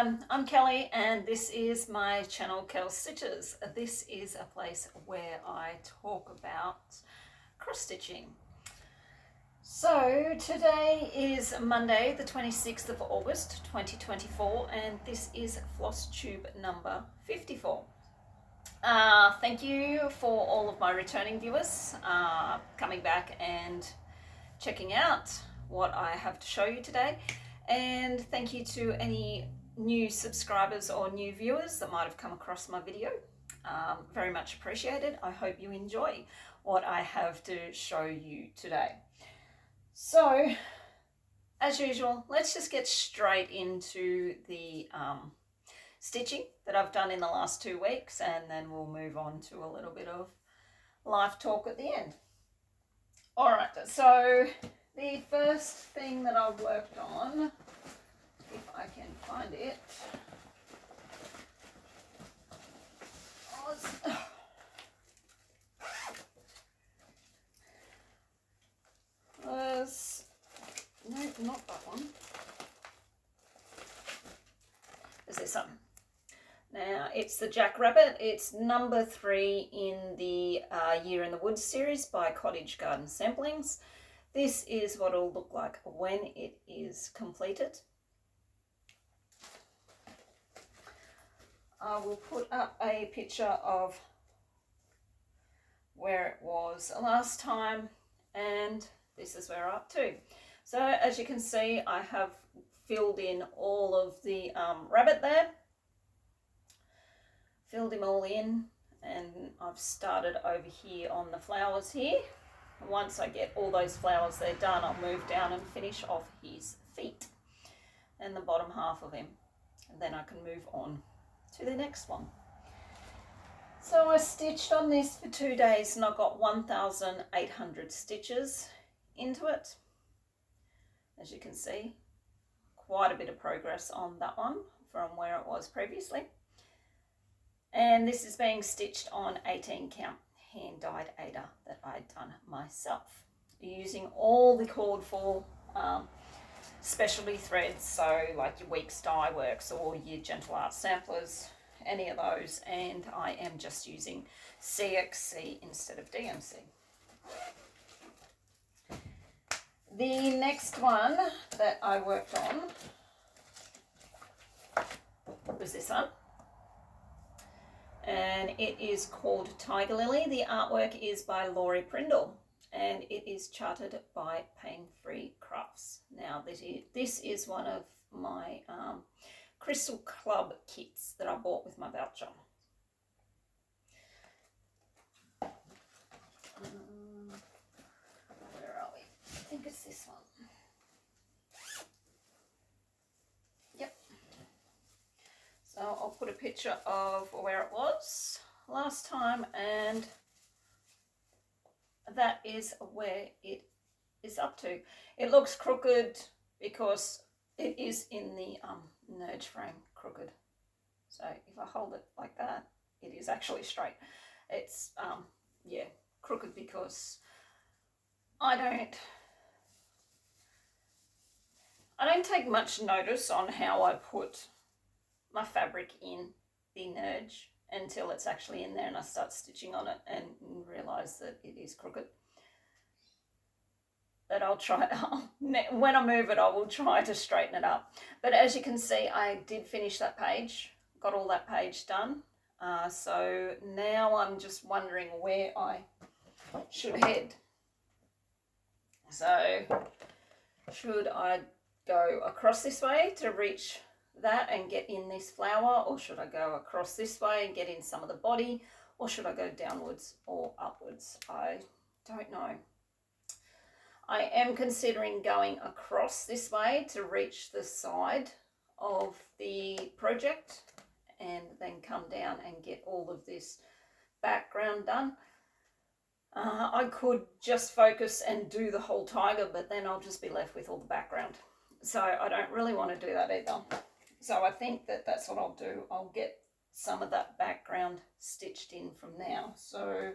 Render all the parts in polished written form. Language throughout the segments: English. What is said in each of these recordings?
everyone, I'm Kelly and this is my channel Kel's Stitches. This is a place where I talk about cross stitching. So today is Monday the 26th of August 2024 and this is Flosstube number 54. Thank you for all of my returning viewers coming back and checking out what I have to show you today. And thank you to any new subscribers or new viewers that might have come across my video. Very much appreciated. I hope you enjoy what I have to show you today. So, as usual, let's just get straight into the stitching that I've done in the last 2 weeks, and then we'll move on to a little bit of life talk at the end. Alright, so the first thing that I've worked on, if I can find it, was, no, not that one. Is this one? Now, it's the Jackrabbit. It's number 3 in the Year in the Woods series by Cottage Garden Samplings. This is what it'll look like when it is completed. I will put up a picture of where it was last time, and this is where I'm up to. So as you can see, I have filled in all of the rabbit there. Filled him all in, and I've started over here on the flowers here. Once I get all those flowers there done, I'll move down and finish off his feet and the bottom half of him, and then I can move on to the next one. So I stitched on this for 2 days and I got 1,800 stitches into it. As you can see, quite a bit of progress on that one from where it was previously. And this is being stitched on 18 count hand-dyed Ada that I'd done myself, using all the called for specialty threads, so like your Weeks Dye Works or your Gentle Art Samplers, any of those, and I am just using CXC instead of DMC. The next one that I worked on was this one. And it is called Tiger Lily. The artwork is by Laurie Prindle and it is charted by Pain Free Crafts. Now this is one of my Crystal Club kits that I bought with my voucher. Where are we? I think it's this one. So I'll put a picture of where it was last time, and that is where it is up to. It looks crooked because it is in the nudge frame crooked. So if I hold it like that, it is actually straight. It's yeah, crooked because I don't take much notice on how I put my fabric in the nudge until it's actually in there and I start stitching on it and realize that it is crooked. But I'll try, when I move it, I will try to straighten it up. But as you can see, I did finish that page, got all that page done. So now I'm just wondering where I should head. So should I go across this way to reach that and get in this flower, or should I go across this way and get in some of the body, or should I go downwards or upwards? I don't know. I am considering going across this way to reach the side of the project and then come down and get all of this background done. I could just focus and do the whole tiger, but then I'll just be left with all the background. So I don't really want to do that either. So I think that that's what I'll do. I'll get some of that background stitched in from now. So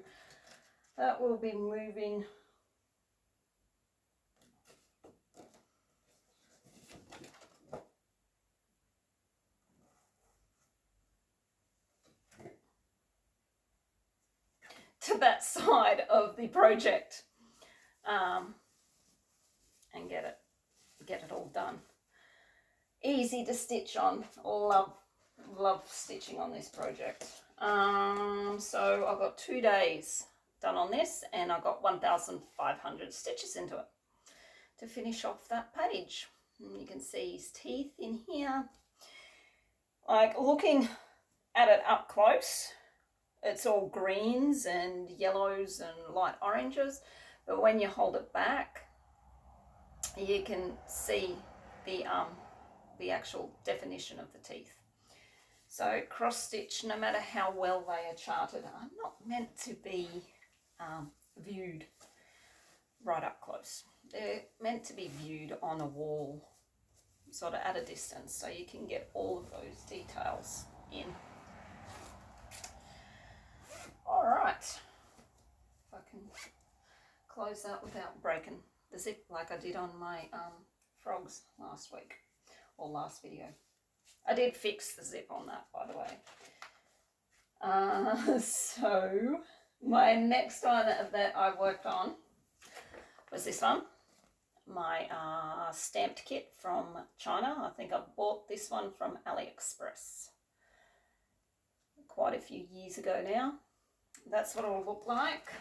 that will be moving to that side of the project and get it all done. Easy to stitch on. Love stitching on this project. So I've got 2 days done on this, and I've got 1,500 stitches into it to finish off that page. And you can see his teeth in here. Like, looking at it up close, it's all greens and yellows and light oranges, but when you hold it back, you can see the actual definition of the teeth. So cross stitch, no matter how well they are charted, are not meant to be viewed right up close. They're meant to be viewed on a wall, sort of at a distance, so you can get all of those details in. All right, if I can close that without breaking the zip like I did on my frogs last week, or last video. I did fix the zip on that, by the way. So my next one that I worked on was this one, my stamped kit from China. I think I bought this one from AliExpress quite a few years ago now. That's what it'll look like.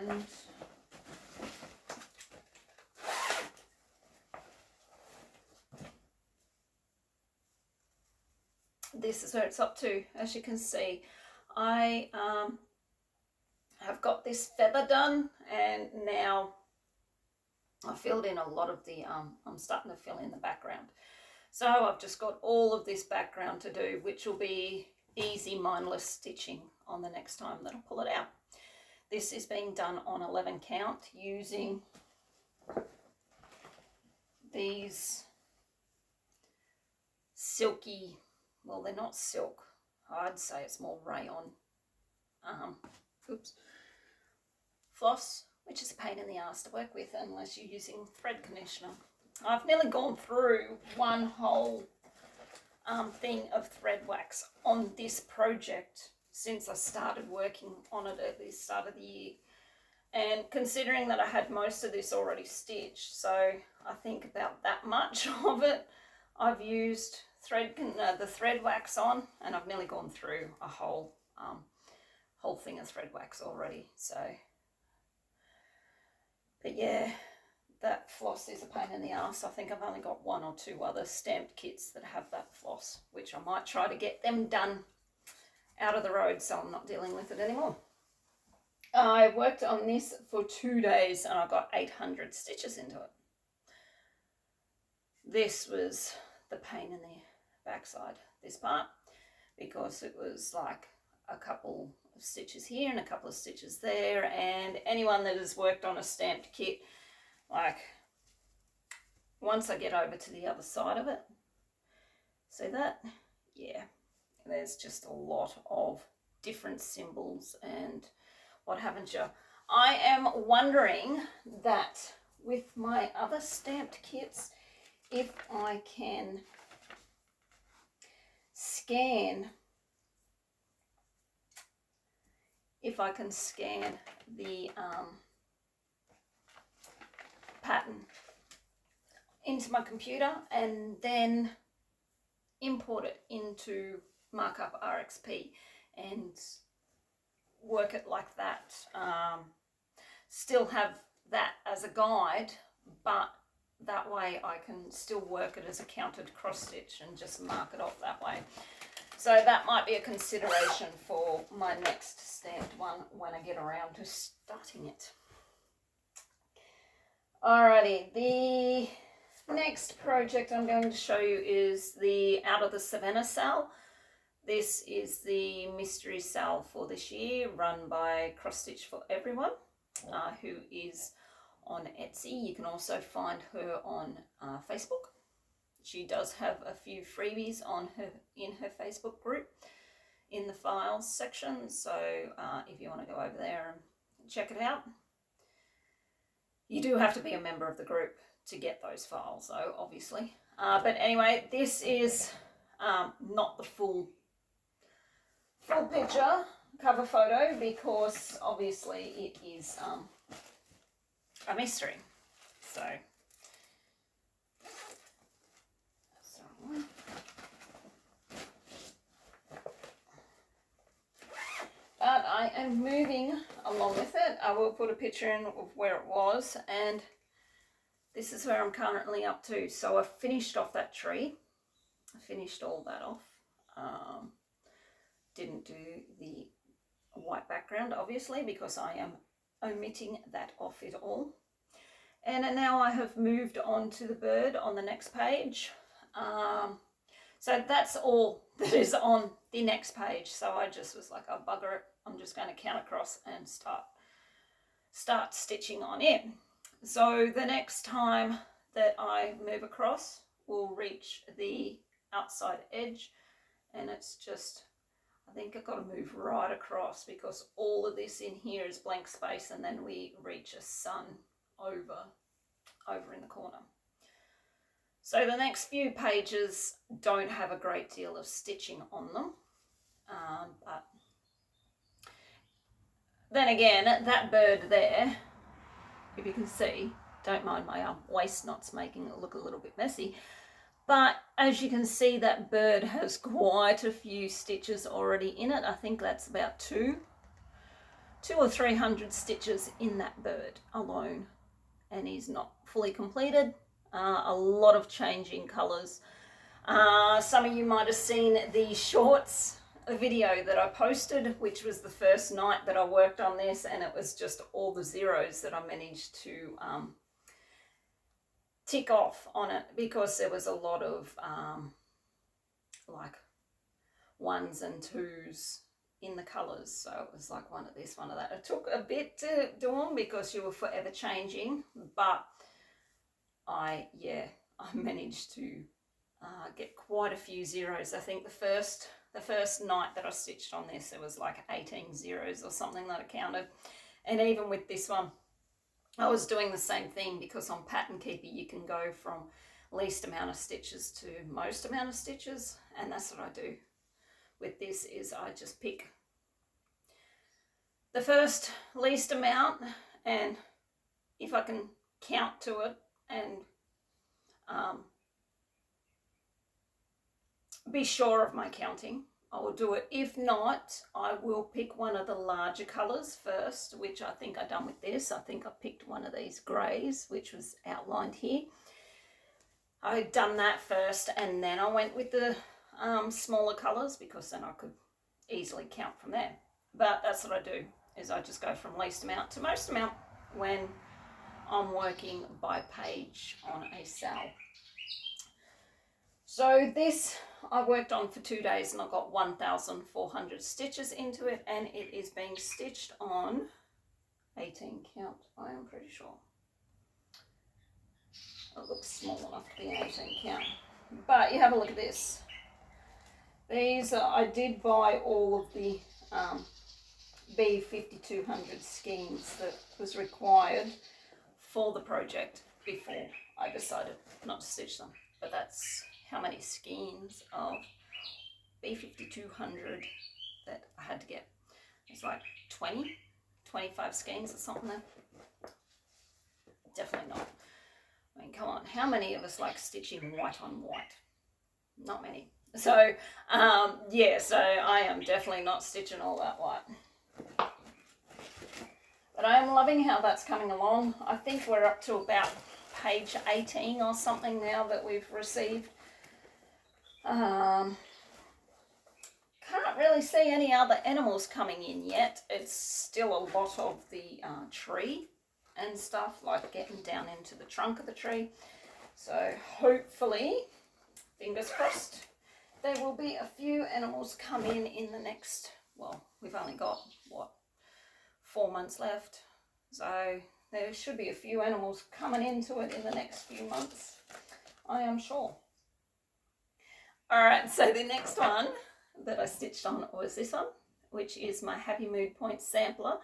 And this is where it's up to. As you can see, I have got this feather done, and now I filled in a lot of the, I'm starting to fill in the background. So I've just got all of this background to do, which will be easy, mindless stitching on the next time that I pull it out. This is being done on 11 count using these silky, well, they're not silk, I'd say it's more rayon, floss, which is a pain in the ass to work with unless you're using thread conditioner. I've nearly gone through one whole thing of thread wax on this project since I started working on it at the start of the year. And considering that I had most of this already stitched, so I think about that much of it I've used the thread wax on, and I've nearly gone through a whole thing of thread wax already. So, but yeah, that floss is a pain in the ass. I think I've only got 1 or 2 other stamped kits that have that floss, which I might try to get them done out of the road so I'm not dealing with it anymore. I worked on this for 2 days and I got 800 stitches into it. This was the pain in the backside, this part, because it was like a couple of stitches here and a couple of stitches there, and anyone that has worked on a stamped kit, like, once I get over to the other side of it, see that? Yeah, there's just a lot of different symbols and what haven't you. I am wondering that with my other stamped kits, if I can scan, the pattern into my computer and then import it into Markup RXP and work it like that. Still have that as a guide, but that way I can still work it as a counted cross stitch and just mark it off that way. So that might be a consideration for my next stamped one when I get around to starting it. Alrighty, the next project I'm going to show you is the Out of the Savannah sale. This is the mystery sale for this year, run by Cross Stitch for Everyone, who is on Etsy. You can also find her on Facebook. She does have a few freebies in her Facebook group in the files section, so if you want to go over there and check it out. You do have to be a member of the group to get those files though, obviously. But anyway, this is not the full picture. cover photo because obviously it is a mystery. So, but I am moving along with it. I will put a picture in of where it was, and this is where I'm currently up to. So I finished off that tree. I finished all that off. Didn't do the white background, obviously, because I am omitting that off it all. And now I have moved on to the bird on the next page. So that's all that is on the next page. So I just was like, oh, bugger it. I'm just going to count across and start stitching on it. So the next time that I move across, we'll reach the outside edge, and it's just, I think I've got to move right across because all of this in here is blank space, and then we reach a sun over in the corner. So the next few pages don't have a great deal of stitching on them, but then again, that bird there, if you can see, don't mind my waist knots making it look a little bit messy, but as you can see, that bird has quite a few stitches already in it. I think that's about 200 or 300 stitches in that bird alone, and he's not fully completed. A lot of changing colours. Some of you might have seen the shorts video that I posted, which was the first night that I worked on this, and it was just all the zeros that I managed to tick off on it, because there was a lot of like 1s and 2s in the colours. So it was like one of this, one of that. It took a bit to do them because you were forever changing, but I managed to get quite a few zeros. I think the first night that I stitched on this, there was like 18 zeros or something that I counted. And even with this one, I was doing the same thing, because on Pattern Keeper you can go from least amount of stitches to most amount of stitches, and that's what I do with this. Is I just pick the first least amount, and if I can count to it and be sure of my counting, I will do it. If not, I will pick one of the larger colours first, which I think I've done with this. I think I picked one of these greys, which was outlined here. I'd done that first, and then I went with the smaller colours, because then I could easily count from there. But that's what I do, is I just go from least amount to most amount when I'm working by page on a cell. So this I worked on for 2 days, and I got 1,400 stitches into it, and it is being stitched on 18 count, I am pretty sure. It looks small enough to be an 18 count. But you have a look at this. These I did buy all of the B5200 skeins that was required for the project before I decided not to stitch them. But that's how many skeins of B5200 that I had to get. It's like 25 skeins or something there. Definitely not. I mean, come on, how many of us like stitching white on white? Not many. So, yeah, so I am definitely not stitching all that white. But I am loving how that's coming along. I think we're up to about page 18 or something now that we've received. Can't really see any other animals coming in yet. It's still a lot of the tree and stuff, like getting down into the trunk of the tree. So hopefully, fingers crossed, there will be a few animals come in the next, well, we've only got, what, 4 months left. So there should be a few animals coming into it in the next few months, I am sure. All right, so the next one that I stitched on was this one, which is my Happy Mood Point sampler,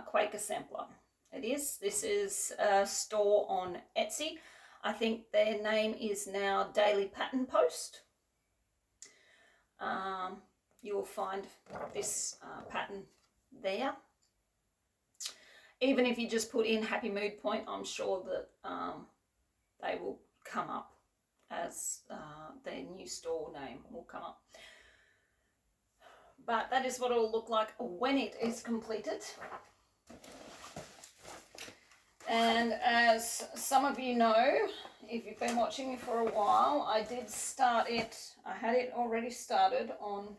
Quaker sampler. This is a store on Etsy. I think their name is now Daily Pattern Post. you will find this pattern there. Even if you just put in Happy Mood Point, I'm sure that they will come up as their new store name will come up. But that is what it will look like when it is completed. And as some of you know, if you've been watching me for a while, I did start it, I had it already started on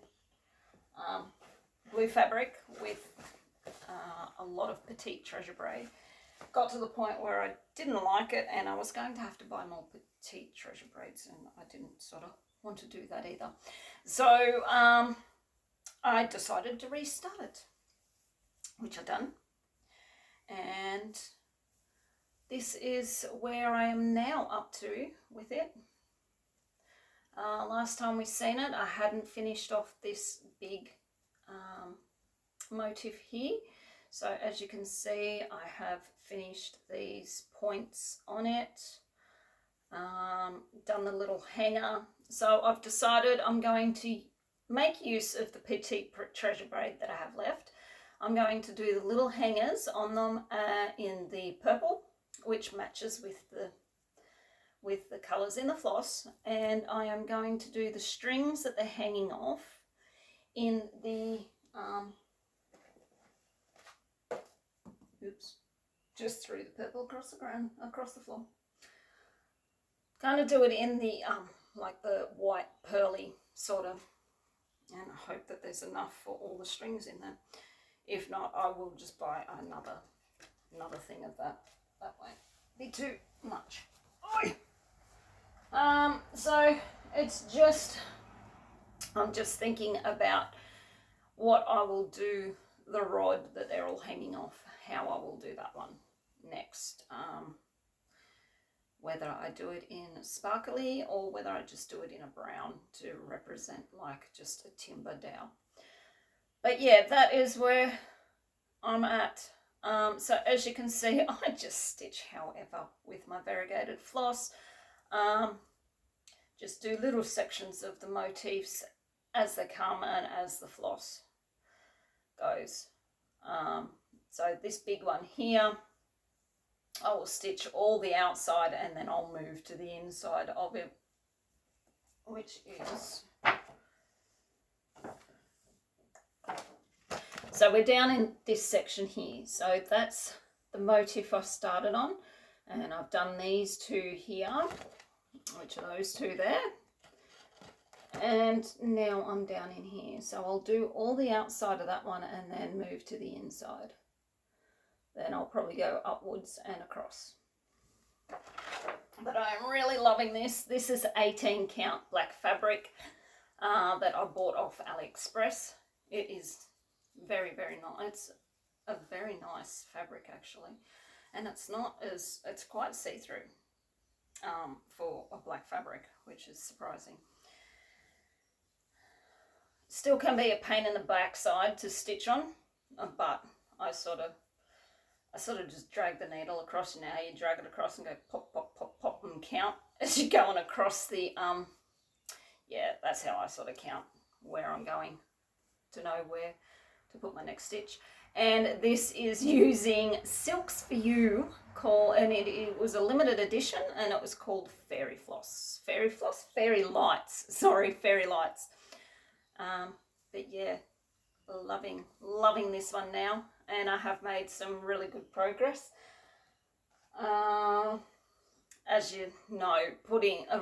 blue fabric with a lot of petite treasure braid. Got to the point where I didn't like it and I was going to have to buy more petite treasure braids, and I didn't sort of want to do that either. So I decided to restart it, which I've done. And this is where I am now up to with it. Last time we seen it, I hadn't finished off this big motif here. So as you can see, I have finished these points on it, done the little hanger. So I've decided I'm going to make use of the petite treasure braid that I have left. I'm going to do the little hangers on them in the purple, which matches with the colours in the floss, and I am going to do the strings that they're hanging off in the oops, just threw the purple across the ground, across the floor. Going to do it in the like the white pearly sort of, and I hope that there's enough for all the strings in there. If not, I will just buy another thing of that. That won't be too much. So it's just, I'm just thinking about what I will do, the rod that they're all hanging off, how I will do that one next. Whether I do it in sparkly or whether I just do it in a brown to represent like just a timber dowel. But yeah, that is where I'm at. So as you can see, I just stitch however with my variegated floss. Just do little sections of the motifs as they come and as the floss goes. So this big one here, I will stitch all the outside and then I'll move to the inside of it, which is, so we're down in this section here. So that's the motif I started on, and I've done these two here, which are those two there. And now I'm down in here. So I'll do all the outside of that one and then move to the inside. Then I'll probably go upwards and across. But I'm really loving this. This is 18 count black fabric that I bought off AliExpress. It is very, very nice. It's a very nice fabric actually. And it's not as, it's quite see-through for a black fabric, which is surprising. Still can be a pain in the backside to stitch on, but I sort of just drag the needle across. Now you drag it across and go pop, pop, pop, pop and count as you're going across the, yeah, that's how I sort of count where I'm going to know where to put my next stitch. And this is using Silks For You, and it was a limited edition, and it was called Fairy Floss. Fairy Lights, sorry, Fairy Lights. But yeah, loving this one now, and I have made some really good progress. As you know,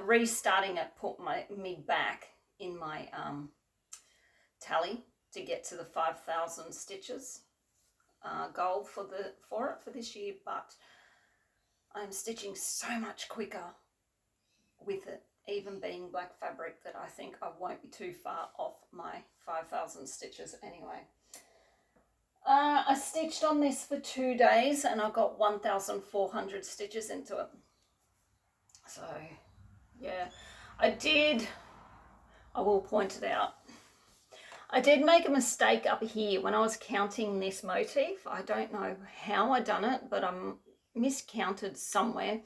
restarting it put me back in my tally to get to the 5,000 stitches goal for this year, but I'm stitching so much quicker with it, even being black fabric, that I think I won't be too far off my 5,000 stitches anyway. I stitched on this for 2 days and I got 1,400 stitches into it. So yeah, I will point it out, I did make a mistake up here when I was counting this motif. I don't know how I done it, but I miscounted somewhere.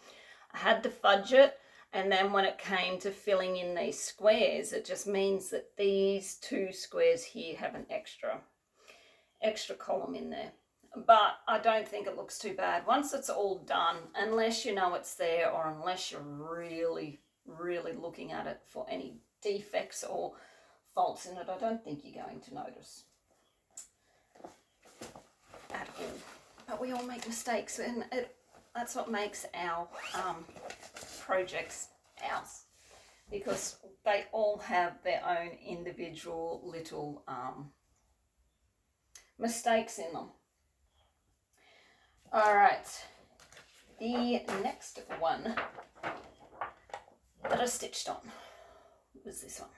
I had to fudge it, And then when it came to filling in these squares, it just means that these two squares here have an extra column in there. But I don't think it looks too bad once it's all done, unless you know it's there or unless you're really, really looking at it for any defects or faults in it. I don't think you're going to notice at all. But we all make mistakes, and that's what makes our projects ours, because they all have their own individual little mistakes in them. All right, the next one that I stitched on was this one.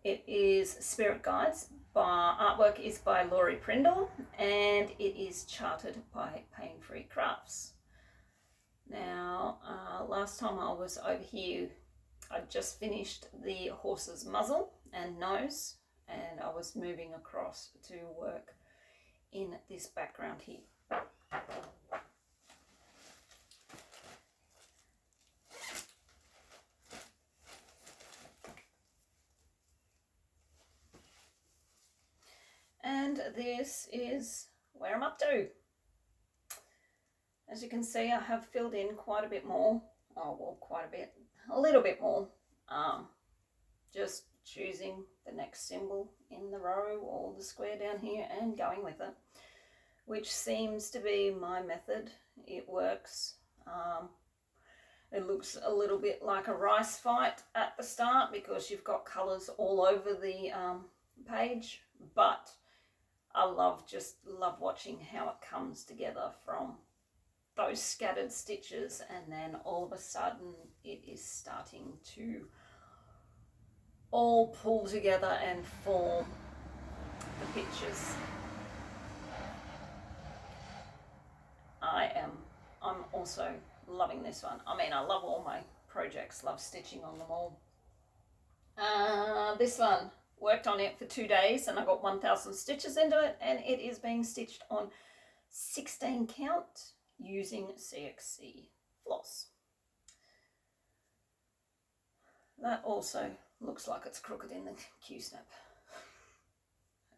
It is Spirit Guides. Artwork is by Laurie Prindle, and it is charted by Pain Free Crafts. Now, last time I was over here, I just finished the horse's muzzle and nose, and I was moving across to work in this background here. And this is where I'm up to. As you can see, I have filled in quite a bit more. Oh, well, quite a bit. A little bit more. Just choosing the next symbol in the row or the square down here and going with it, which seems to be my method. It works. It looks a little bit like a rice fight at the start because you've got colours all over the page, but I love watching how it comes together from those scattered stitches, and then all of a sudden it is starting to all pull together and form the pictures. I'm also loving this one. I mean, I love all my projects, love stitching on them all. This one, worked on it for 2 days and I got 1,000 stitches into it, and it is being stitched on 16 count using CXC floss. That also looks like it's crooked in the Q-snap.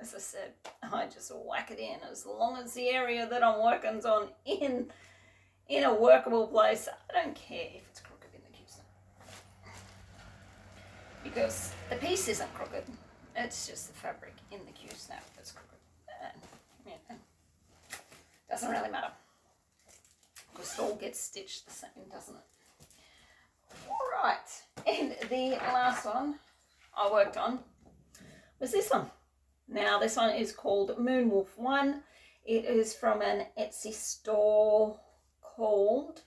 As I said, I just whack it in as long as the area that I'm working's on in a workable place. I don't care if it's crooked in the Q-snap, because the piece isn't crooked. It's just the fabric in the Q-snap that's crooked. And, doesn't really matter, because it all gets stitched the same, doesn't it? All right, and the last one I worked on was this one. Now, this one is called Moonwolf 1. It is from an Etsy store called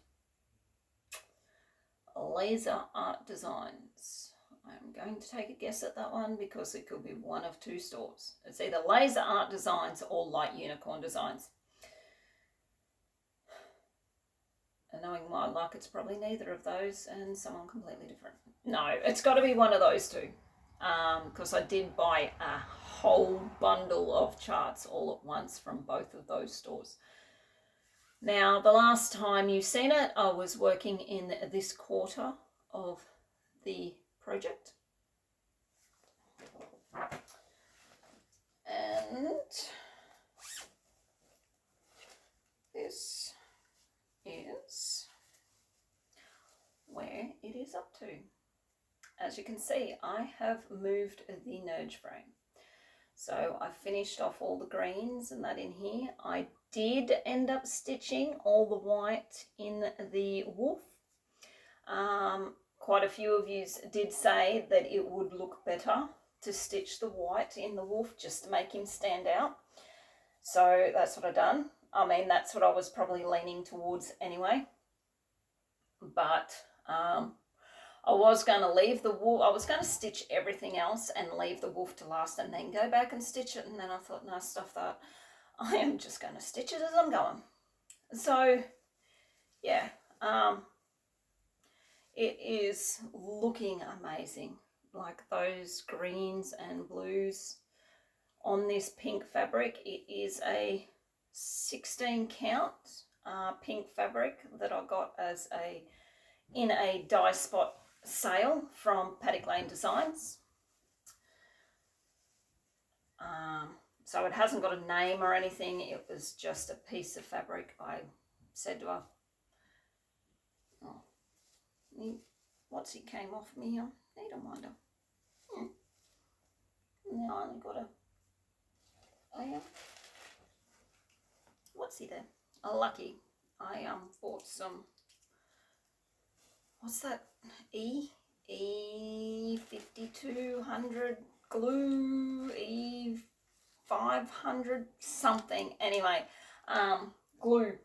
Laser Art Designs. I'm going to take a guess at that one because it could be one of two stores. It's either Laser Art Designs or Light Unicorn Designs. And knowing my luck, it's probably neither of those and someone completely different. No, it's got to be one of those two, because I did buy a whole bundle of charts all at once from both of those stores. Now, the last time you've seen it, I was working in this quarter of the project. And this is where it is up to. As you can see, I have moved the nudge frame. So I finished off all the greens and that in here. I did end up stitching all the white in the wolf. Quite a few of you did say that it would look better to stitch the white in the wolf just to make him stand out. So that's what I've done. I mean, that's what I was probably leaning towards anyway. But I was going to leave the wolf, I was going to stitch everything else and leave the wolf to last and then go back and stitch it. And then I thought, no, stuff that. I am just going to stitch it as I'm going. So, yeah, it is looking amazing. Like those greens and blues on this pink fabric. It is a 16 count pink fabric that I got as a in a die spot sale from Paddock Lane Designs. So it hasn't got a name or anything. It was just a piece of fabric. I said to her, oh, what's he came off me here? Needleminder. Now I only got what's he there? Oh, lucky. I bought some, what's that? E5200 glue, E500 something. Anyway, glue,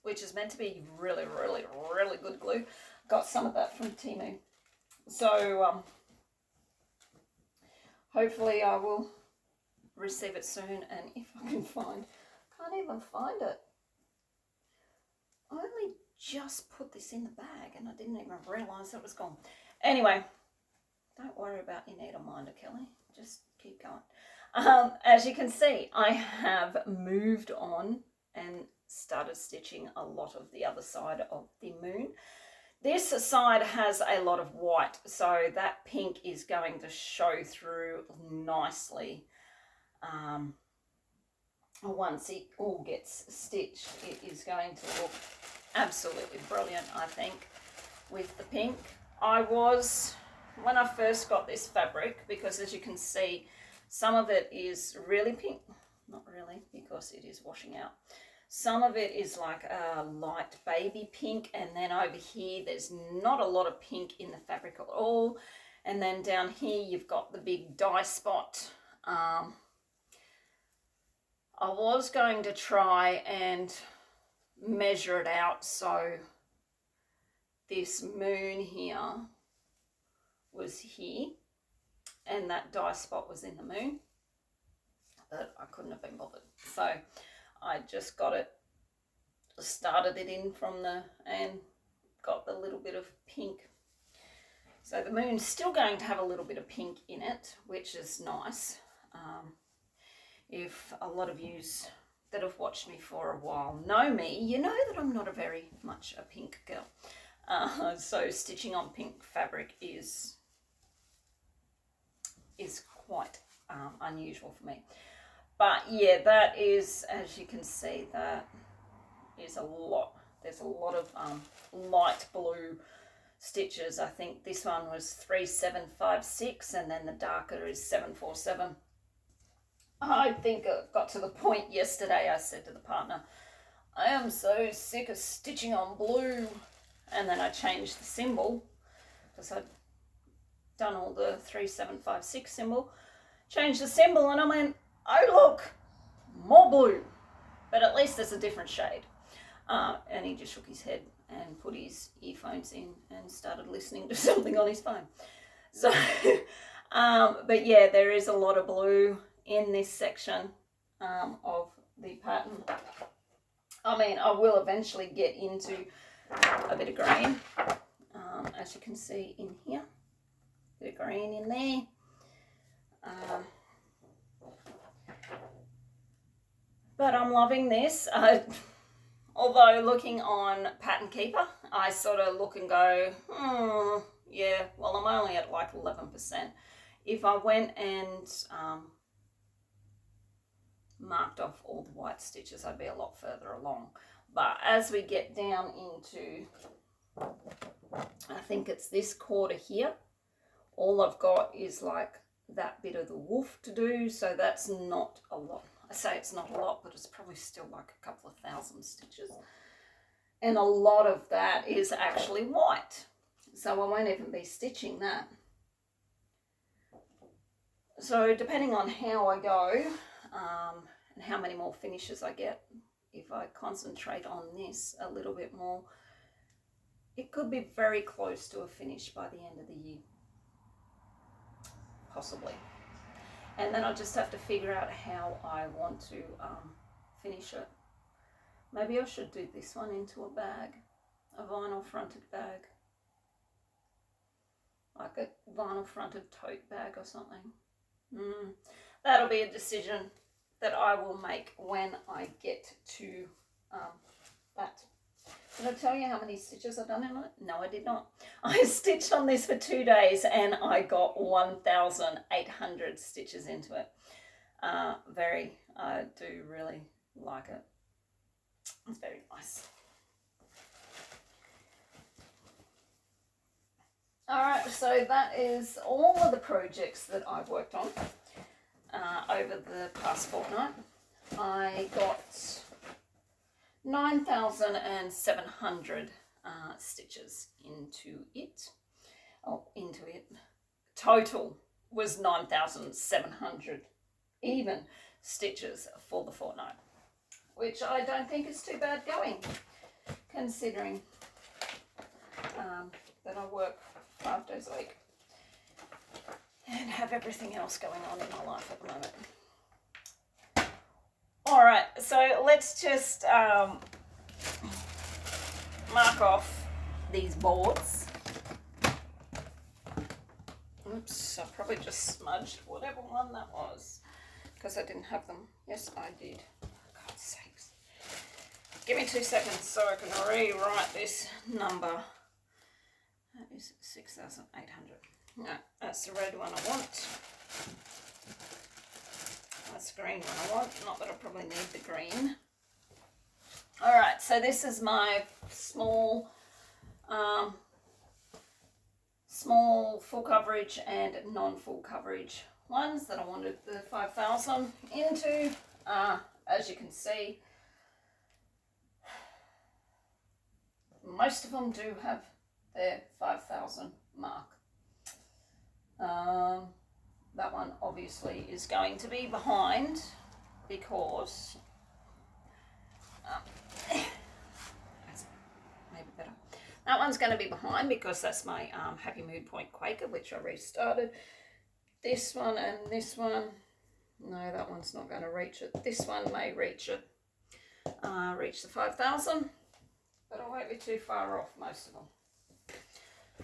which is meant to be really, really, really good glue. Got some of that from Temu. So hopefully I will receive it soon, and if I can find, can't even find it. I only just put this in the bag and I didn't even realise it was gone. Anyway, don't worry about your needleminder, Kelly. Just keep going. As you can see, I have moved on and started stitching a lot of the other side of the moon. This side has a lot of white, so that pink is going to show through nicely. Once it all gets stitched, it is going to look absolutely brilliant, I think, with the pink. When I first got this fabric, because as you can see, some of it is really pink, not really, because it is washing out. Some of it is like a light baby pink, and then over here there's not a lot of pink in the fabric at all. And then down here you've got the big dye spot. I was going to try and measure it out so this moon here was here and that dye spot was in the moon, but I couldn't have been bothered. So I just started it in from and got the little bit of pink. So the moon's still going to have a little bit of pink in it, which is nice. If a lot of yous that have watched me for a while know me, you know that I'm not very much a pink girl. So stitching on pink fabric is quite unusual for me. But yeah, that is, as you can see, that is a lot. There's a lot of light blue stitches. I think this one was 3756 and then the darker is 747. I think it got to the point yesterday I said to the partner, I am so sick of stitching on blue. And then I changed the symbol because I'd done all the 3756 symbol. Changed the symbol and I went, oh look, more blue. But at least it's a different shade. And he just shook his head and put his earphones in and started listening to something on his phone. So, but yeah, there is a lot of blue in this section of the pattern. I mean, I will eventually get into a bit of green, as you can see in here, a bit of green in there. But I'm loving this. Although looking on Pattern Keeper, I sort of look and go, yeah, well, I'm only at like 11%. If I went and marked off all the white stitches, I'd be a lot further along. But as we get down into, I think it's this quarter here, all I've got is like that bit of the woof to do, so that's not a lot. I say it's not a lot, but it's probably still like a couple of thousand stitches. And a lot of that is actually white, so I won't even be stitching that. So depending on how I go, and how many more finishes I get, if I concentrate on this a little bit more, it could be very close to a finish by the end of the year, possibly. And then I'll just have to figure out how I want to finish it. Maybe I should do this one into a bag, a vinyl fronted bag, like a vinyl fronted tote bag or something. That'll be a decision that I will make when I get to that. Did I tell you how many stitches I've done in it? No, I did not. I stitched on this for 2 days and I got 1,800 stitches into it. I do really like it. It's very nice. Alright, so that is all of the projects that I've worked on over the past fortnight. I got 9,700 stitches into it. Total was 9,700 even stitches for the fortnight, which I don't think is too bad going, considering that I work 5 days a week and have everything else going on in my life at the moment. Alright, so let's just mark off these boards. Oops, I probably just smudged whatever one that was because I didn't have them. Yes, I did. For God's sakes. Give me 2 seconds so I can rewrite this number. That is 6,800. No, that's the red one I want. That's the green one I want. Not that I probably need the green. Alright, so this is my small full coverage and non-full coverage ones that I wanted the 5,000 into. As you can see, most of them do have their 5,000 mark. That one obviously is going to be behind because maybe better. That one's going to be behind because that's my Happy Mood Point Quaker, which I restarted. This one and this one, no, that one's not going to reach it. This one may reach it, reach the 5,000, but I won't be too far off most of them.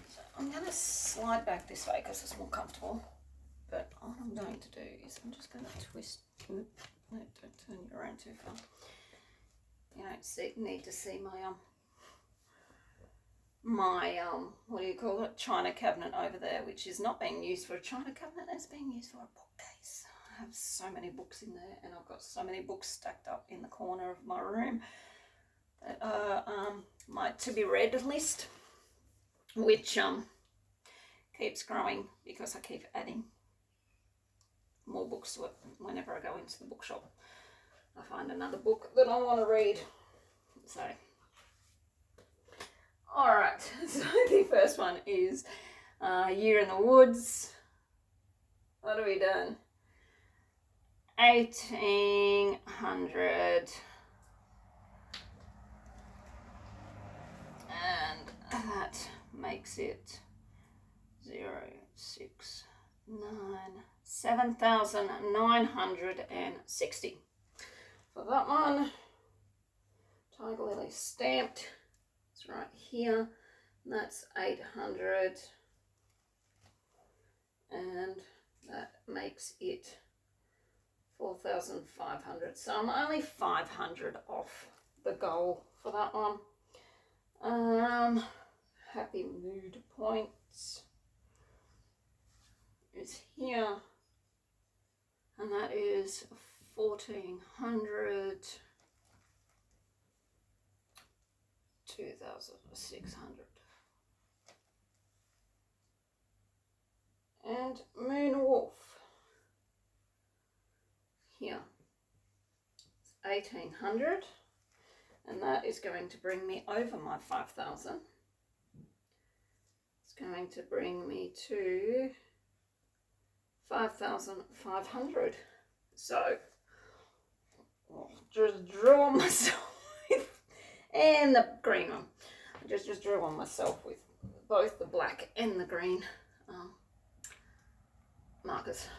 So I'm going to slide back this way because it's more comfortable. But all I'm going to do is I'm just going to twist. No, don't turn you around too far. You don't need to see my what do you call it? China cabinet over there, which is not being used for a china cabinet. It's being used for a bookcase. I have so many books in there, and I've got so many books stacked up in the corner of my room that are my to be read list, which keeps growing because I keep adding more books to it. Whenever I go into the bookshop, I find another book that I want to read. So, alright, so the first one is Year in the Woods. What have we done? 1,800. And that makes it 7,960 for that one. Tiger Lily stamped. It's right here. That's 800, and that makes it 4,500. So I'm only 500 off the goal for that one. Happy Mood Points is here, and that is 1,400, 2,600. And Moon Wolf here, it's 1,800, and that is going to bring me over my 5,000. It's going to bring me to 5,500. So I'll just draw myself with, and the green one. I just drew on myself with both the black and the green markers.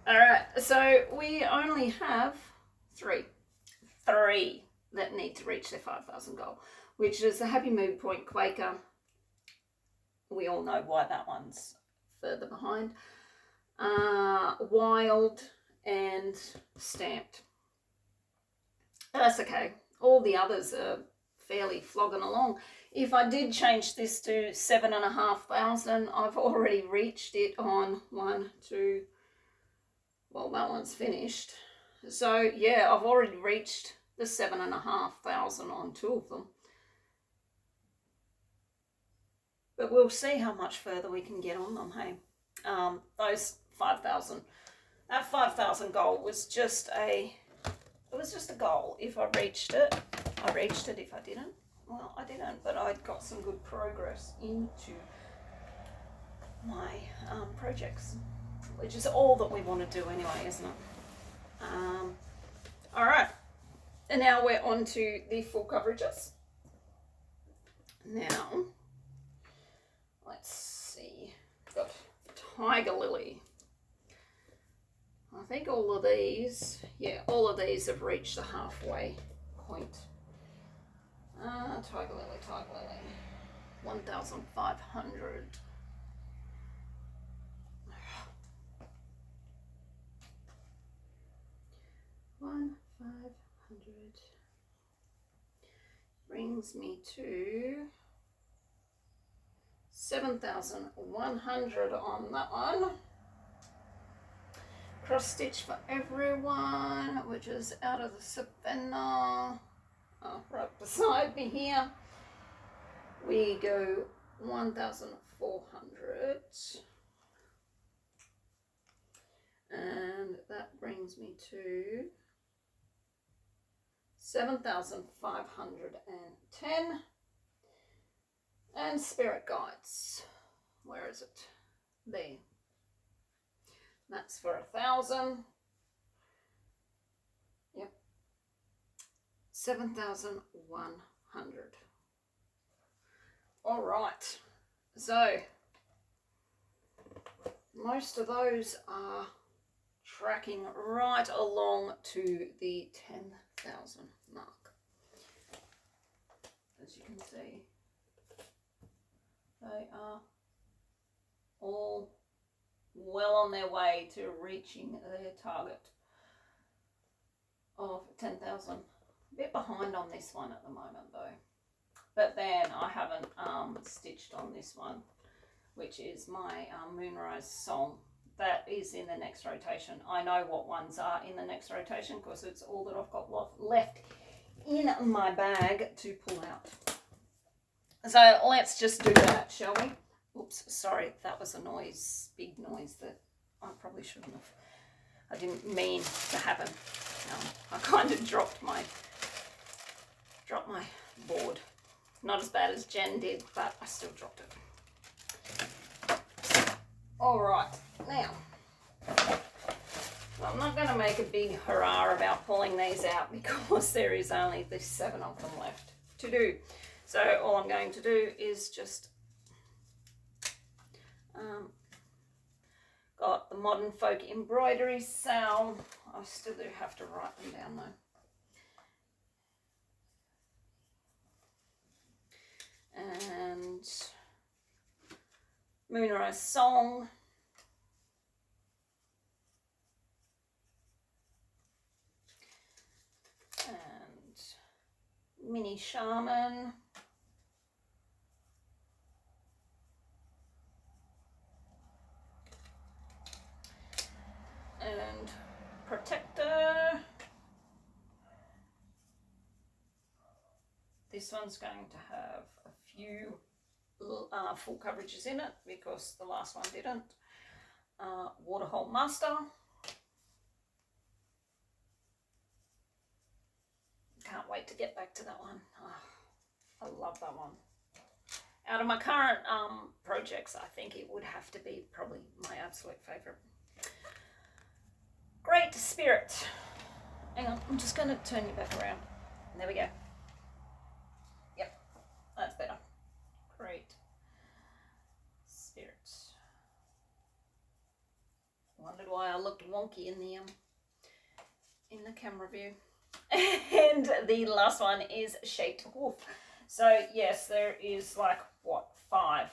Alright, so we only have three that need to reach their 5,000 goal, which is the Happy Mood Point Quaker. We all know why that one's further behind. Wild and stamped. That's okay. All the others are fairly flogging along. If I did change this to 7,500, I've already reached it on 1, 2, well, that one's finished. So yeah, I've already reached the 7,500 on 2 of them. But we'll see how much further we can get on them, hey. Those 5,000, that 5,000 goal was just a goal. If I reached it, I reached it. If I didn't, well, I didn't, but I'd got some good progress into my projects, which is all that we want to do anyway, isn't it? All right, and now we're on to the full coverages. Now, let's see, got Tiger Lily. I think all of these, yeah, all of these have reached the halfway point. Tiger Lily, 1,500. 1,500 brings me to 7,100 on that one. Cross stitch for everyone, which is out of the Savannah. Oh, right beside me here. We go 1,400. And that brings me to 7,510. And Spirit Guides. Where is it? There. That's for 1,000. Yep. 7,100. All right. So most of those are tracking right along to the 10,000 mark. As you can see, they are all well on their way to reaching their target of 10,000. A bit behind on this one at the moment though. But then I haven't stitched on this one, which is my Moonrise Song. That is in the next rotation. I know what ones are in the next rotation because it's all that I've got left in my bag to pull out. So let's just do that, shall we? Oops, sorry, that was a noise, big noise that I probably shouldn't have. I didn't mean to happen. I kind of dropped my board. Not as bad as Jen did, but I still dropped it. All right, now, I'm not going to make a big hurrah about pulling these out because there is only the 7 of them left to do. So all I'm going to do is just got the Modern Folk Embroidery sale. I still do have to write them down though. And Moonrise Song. And Mini Shaman. And Protector. This one's going to have a few full coverages in it because the last one didn't. Waterhole Master. Can't wait to get back to that one. Oh, I love that one. Out of my current projects, I think it would have to be probably my absolute favourite. Great Spirit. Hang on, I'm just going to turn you back around. There we go. Yep, that's better. Great Spirit. Wondered why I looked wonky in the camera view. And the last one is Shaped Wolf. So yes, there is like what, 5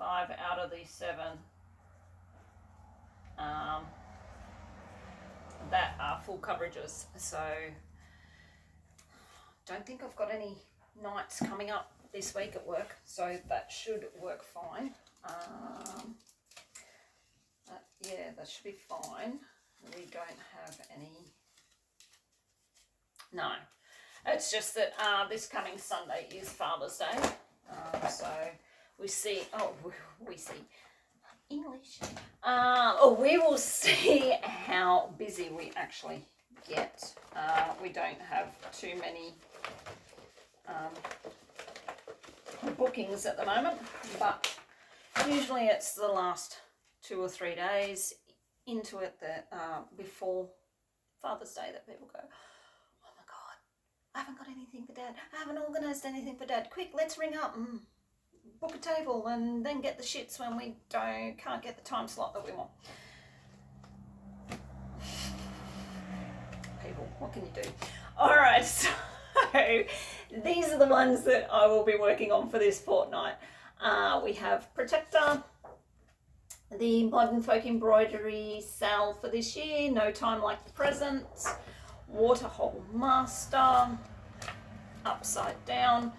out of the 7 that are full coverages. So don't think I've got any nights coming up this week at work, so that should work fine. Yeah, that should be fine. We don't have any. No, it's just that this coming Sunday is Father's Day, so we see. Oh, we see English. We will see how busy we actually get. We don't have too many bookings at the moment, but usually it's the last 2 or 3 days into it that before Father's Day that people go, oh my God, I haven't got anything for Dad. I haven't organised anything for Dad. Quick, let's ring up and book a table and then get the shits when we can't get the time slot that we want. People, what can you do? All right, so these are the ones that I will be working on for this fortnight. We have Protector, the Modern Folk Embroidery sale for this year, No Time Like the Present, Waterhole Master, Upside Down,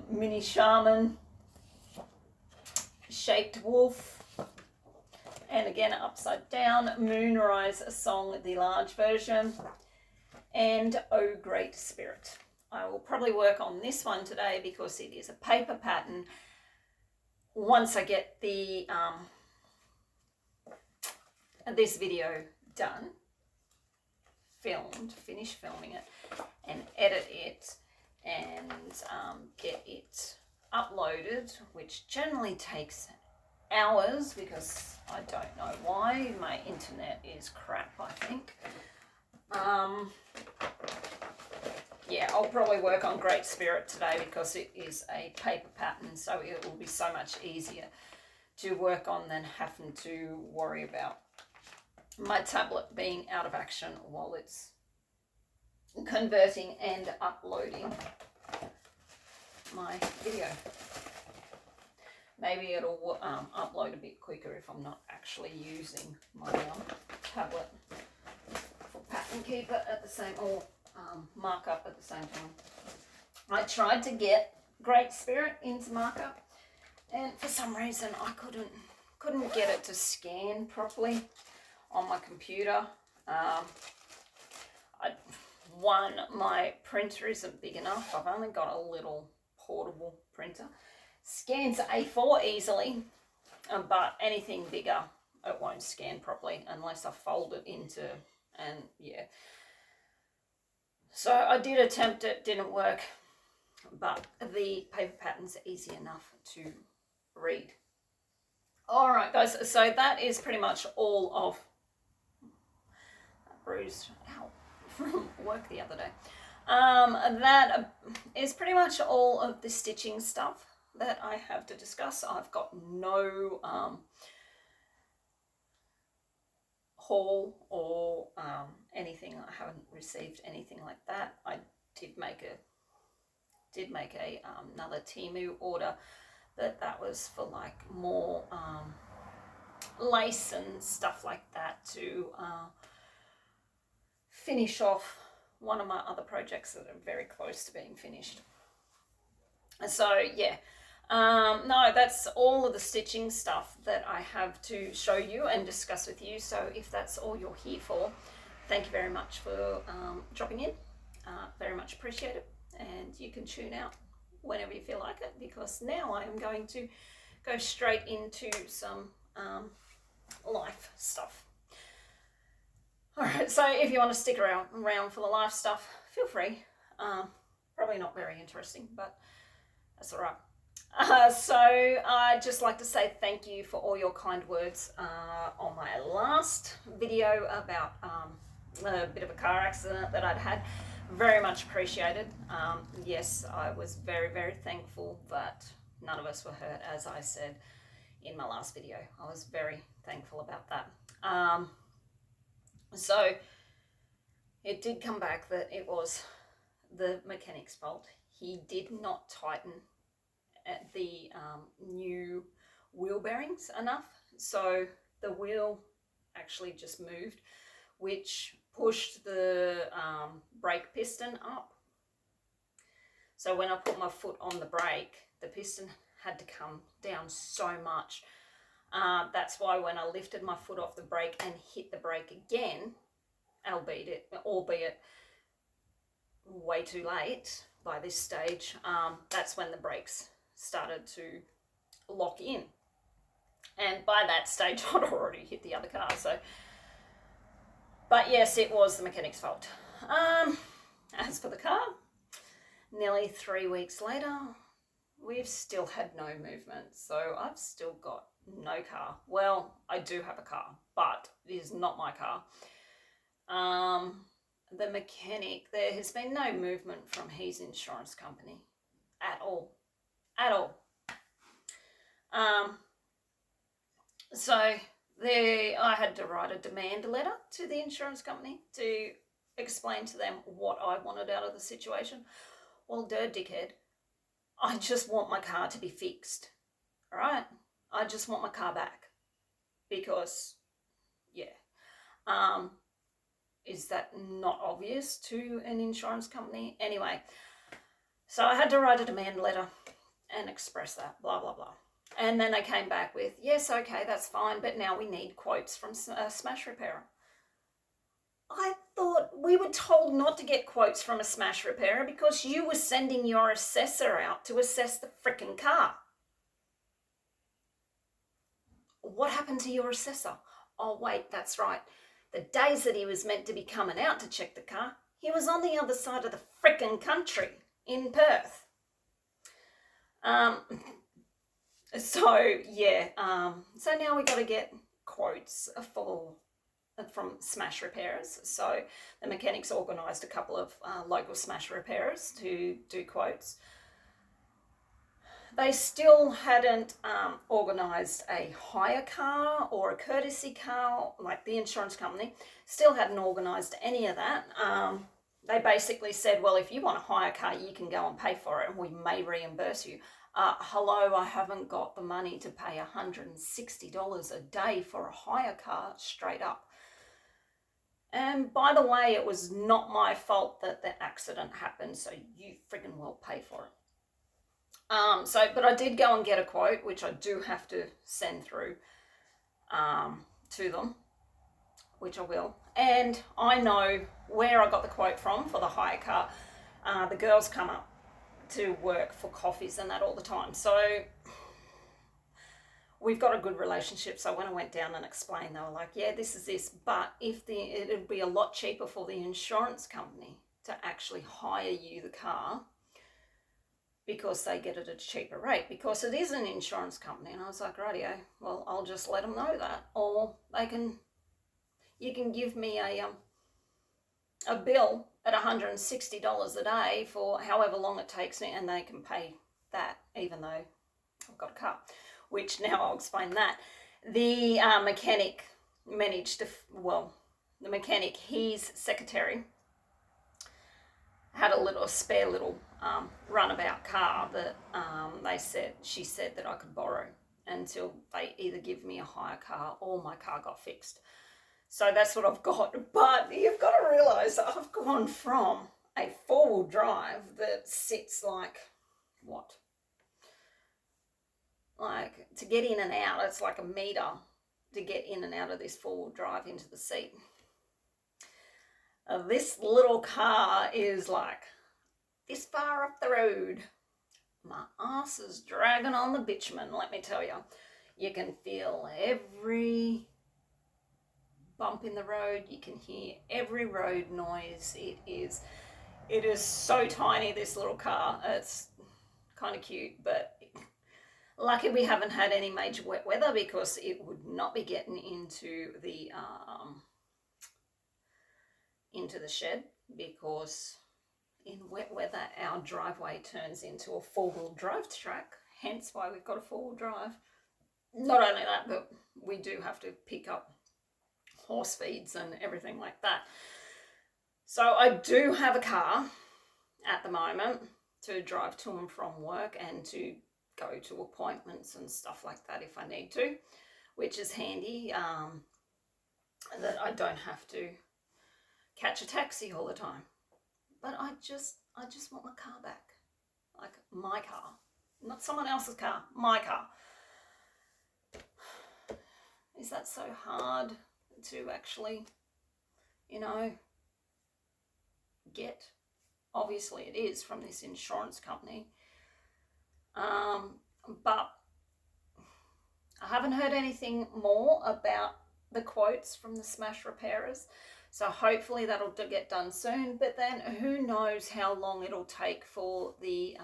Mini Shaman, Shaped Wolf, and again Upside Down, Moonrise Song, the large version, and Oh Great Spirit. I will probably work on this one today because it is a paper pattern. Once I get the this video done, finish filming it and edit it and get it uploaded, which generally takes hours because I don't know why. My internet is crap, I think. Yeah, I'll probably work on Great Spirit today because it is a paper pattern, so it will be so much easier to work on than having to worry about my tablet being out of action while it's converting and uploading my video. Maybe it'll upload a bit quicker if I'm not actually using my tablet for pattern keeper at the same, or markup at the same time. I tried to get Great Spirit into markup, and for some reason I couldn't get it to scan properly on my computer. My printer isn't big enough. I've only got a little portable printer. Scans A4 easily, but anything bigger it won't scan properly unless I fold it into, and yeah. So I did attempt it, didn't work, but the paper pattern's easy enough to read. All right, guys, so that is pretty much all of that bruised from work the other day. That is pretty much all of the stitching stuff that I have to discuss. I've got no haul or anything. I haven't received anything like that. I did make another Temu order, but that was for like more lace and stuff like that to finish off one of my other projects that are very close to being finished. So yeah, no, that's all of the stitching stuff that I have to show you and discuss with you. So if that's all you're here for, thank you very much for dropping in. Very much appreciated, and you can tune out whenever you feel like it, because now I am going to go straight into some life stuff. All right, so if you want to stick around for the life stuff, feel free. Probably not very interesting, but that's all right. So I'd just like to say thank you for all your kind words on my last video about a bit of a car accident that I'd had. Very much appreciated. Yes, I was very, very thankful that none of us were hurt, as I said in my last video. I was very thankful about that. So it did come back that it was the mechanic's fault. He did not tighten at the new wheel bearings enough, so the wheel actually just moved, which pushed the brake piston up, So when I put my foot on the brake, the piston had to come down so much. That's why when I lifted my foot off the brake and hit the brake again, albeit way too late by this stage, that's when the brakes started to lock in. And by that stage, I'd already hit the other car. So, but yes, it was the mechanic's fault. As for the car, nearly 3 weeks later, we've still had no movement. So I've still got no car. Well, I do have a car, but it is not my car. The mechanic, there has been no movement from his insurance company at all. So I had to write a demand letter to the insurance company to explain to them what I wanted out of the situation. Well, dickhead, I just want my car to be fixed, all right? I just want my car back because, yeah. Is that not obvious to an insurance company? Anyway, so I had to write a demand letter and express that, blah, blah, blah. And then they came back with, yes, okay, that's fine, but now we need quotes from a smash repairer. I thought we were told not to get quotes from a smash repairer because you were sending your assessor out to assess the frickin' car. What happened to your assessor? Oh, wait, that's right. The days that he was meant to be coming out to check the car, he was on the other side of the frickin' country in Perth. So now we got to get quotes from smash repairers. So the mechanics organised a couple of local smash repairers to do quotes. They still hadn't organised a hire car or a courtesy car, like the insurance company, still hadn't organised any of that. They basically said, well, if you want a hire car, you can go and pay for it and we may reimburse you. Hello, I haven't got the money to pay $160 a day for a hire car straight up. And by the way, it was not my fault that the accident happened, so you friggin' well pay for it. But I did go and get a quote, which I do have to send through to them, which I will. And I know where I got the quote from for the hire car. The girls come up to work for coffees and that all the time. So we've got a good relationship. So when I went down and explained, they were like, yeah, this is this. But it'd be a lot cheaper for the insurance company to actually hire you the car, because they get it at a cheaper rate, because it is an insurance company. And I was like, rightio, well, I'll just let them know that. Or you can give me a bill at $160 a day for however long it takes me, and they can pay that even though I've got a car, which now I'll explain that. The mechanic managed to, the mechanic, his secretary, had a spare little runabout car that she said that I could borrow until they either give me a hire car or my car got fixed. So that's what I've got. But you've got to realise that I've gone from a four-wheel drive that sits like, what? Like, to get in and out, it's like a metre to get in and out of this four-wheel drive into the seat. This little car is like this far up the road. My ass is dragging on the bitumen, let me tell you. You can feel every bump in the road. You can hear every road noise. It is so tiny, this little car. It's kind of cute, but lucky we haven't had any major wet weather, because it would not be getting into the shed, because in wet weather our driveway turns into a four-wheel drive track, hence why we've got a four-wheel drive. Not only that, but we do have to pick up horse feeds and everything like that. So I do have a car at the moment to drive to and from work and to go to appointments and stuff like that if I need to, which is handy, that I don't have to catch a taxi all the time. But I just want my car back. Like my car, not someone else's car, my car. Is that so hard to actually, you know, get? Obviously it is from this insurance company. But I haven't heard anything more about the quotes from the smash repairers. So hopefully that'll get done soon. But then who knows how long it'll take for the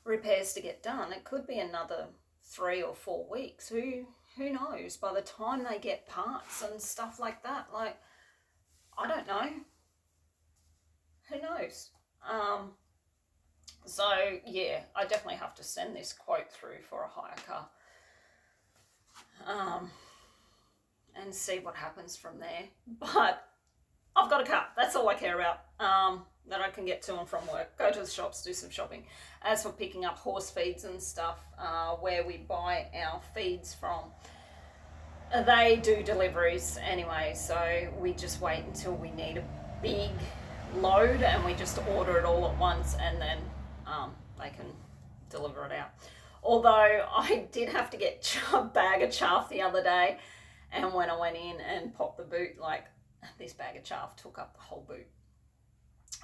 repairs to get done. It could be another 3 or 4 weeks. Who knows? By the time they get parts and stuff like that, like, I don't know. Who knows? So yeah, I definitely have to send this quote through for a hire car. And see what happens from there. But I've got a car. That's all I care about. That I can get to and from work. Go to the shops, do some shopping. As for picking up horse feeds and stuff, where we buy our feeds from, they do deliveries anyway. So we just wait until we need a big load and we just order it all at once, and then they can deliver it out. Although I did have to get a bag of chaff the other day, and when I went in and popped the boot, like, this bag of chaff took up the whole boot.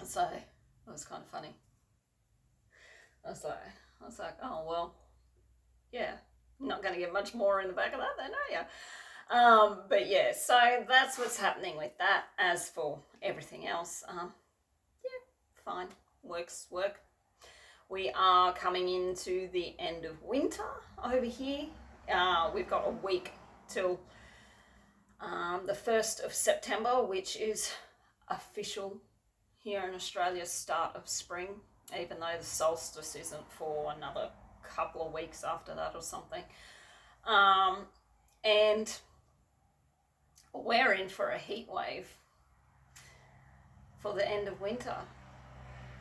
So it was kind of funny. I was like, oh well, yeah, I'm not going to get much more in the back of that then, are you? But yeah, so that's what's happening with that. As for everything else, yeah, fine, work. We are coming into the end of winter over here. We've got a week till the 1st of September, which is official here in Australia, start of spring, even though the solstice isn't for another couple of weeks after that or something. And we're in for a heat wave for the end of winter.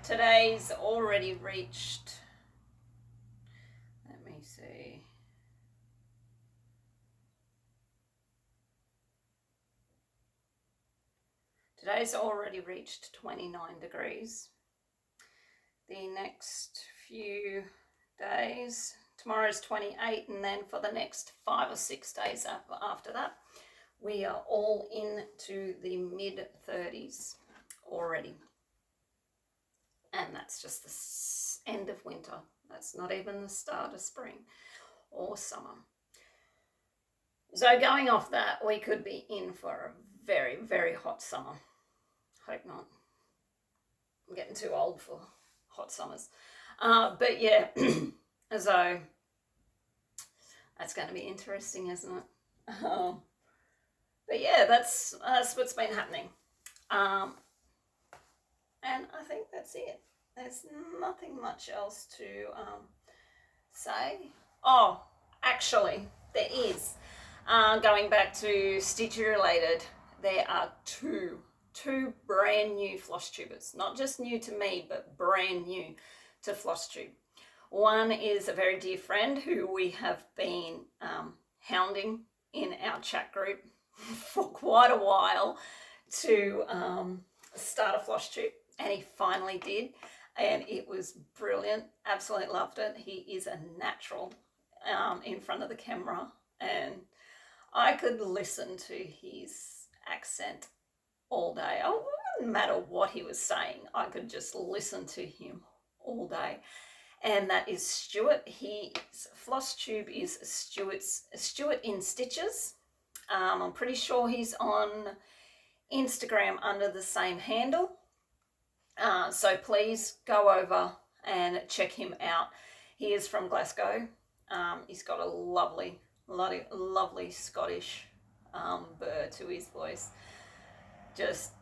Today's already reached, let me see, today's already reached 29 degrees. The next few days, tomorrow's 28, and then for the next 5 or 6 days after that, we are all into the mid-30s already. And that's just the end of winter. That's not even the start of spring or summer. So going off that, we could be in for a very, very hot summer. Hope not. I'm getting too old for hot summers. But yeah, so that's going to be interesting, isn't it? But yeah, that's what's been happening. And I think that's it. There's nothing much else to say. Oh, actually, there is. Going back to Stitchy related, there are two brand new Flosstubers. Not just new to me, but brand new to Flosstube. One is a very dear friend who we have been hounding in our chat group for quite a while to start a Flosstube. And he finally did, and it was brilliant. Absolutely loved it. He is a natural in front of the camera, and I could listen to his accent all day. Oh, it wouldn't matter what he was saying. I could just listen to him all day. And that is Stuart. Flosstube is Stuart in Stitches. I'm pretty sure he's on Instagram under the same handle. So please go over and check him out. He is from Glasgow. He's got a lovely Scottish burr to his voice. Just,